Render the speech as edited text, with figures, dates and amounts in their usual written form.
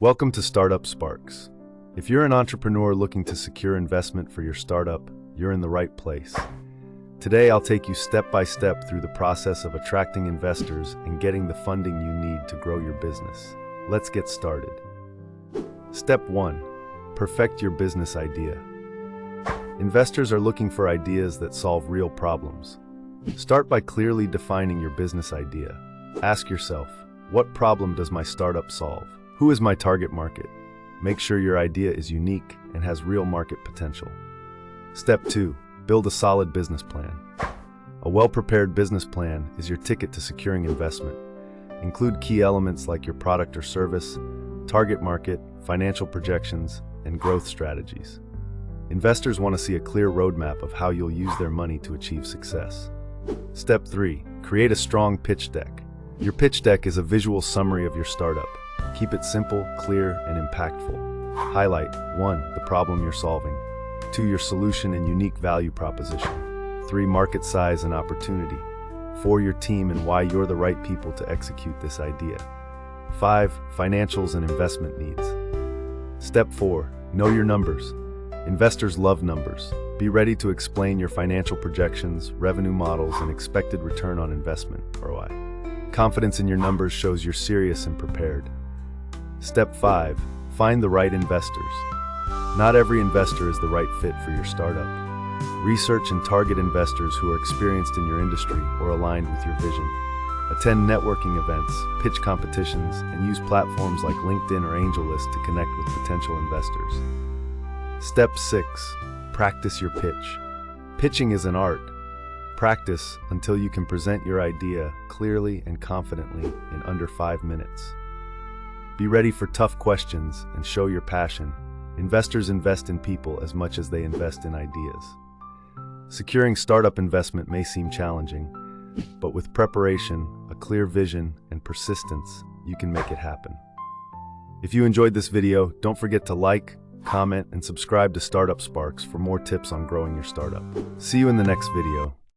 Welcome to Startup Sparks. If you're an entrepreneur looking to secure investment for your startup, you're in the right place. Today, I'll take you step by step through the process of attracting investors and getting the funding you need to grow your business. Let's get started. Step 1. Perfect your business idea. Investors are looking for ideas that solve real problems. Start by clearly defining your business idea. Ask yourself, what problem does my startup solve? Who is my target market? Make sure your idea is unique and has real market potential. Step 2. Build a solid business plan. A well-prepared business plan is your ticket to securing investment. Include key elements like your product or service, target market, financial projections, and growth strategies. Investors want to see a clear roadmap of how you'll use their money to achieve success. Step 3. Create a strong pitch deck. Your pitch deck is a visual summary of your startup. Keep it simple, clear, and impactful. Highlight 1. The problem you're solving. 2. Your solution and unique value proposition. 3. Market size and opportunity. 4. Your team and why you're the right people to execute this idea. 5. Financials and investment needs. Step 4. Know your numbers. Investors love numbers. Be ready to explain your financial projections, revenue models, and expected return on investment, ROI. Confidence in your numbers shows you're serious and prepared. Step 5. Find the right investors. Not every investor is the right fit for your startup. Research and target investors who are experienced in your industry or aligned with your vision. Attend networking events, pitch competitions, and use platforms like LinkedIn or AngelList to connect with potential investors. Step 6. Practice your pitch. Pitching is an art. Practice until you can present your idea clearly and confidently in under 5 minutes. Be ready for tough questions and show your passion. Investors invest in people as much as they invest in ideas. Securing startup investment may seem challenging, but with preparation, a clear vision, and persistence, you can make it happen. If you enjoyed this video, don't forget to like, comment, and subscribe to Startup Sparks for more tips on growing your startup. See you in the next video.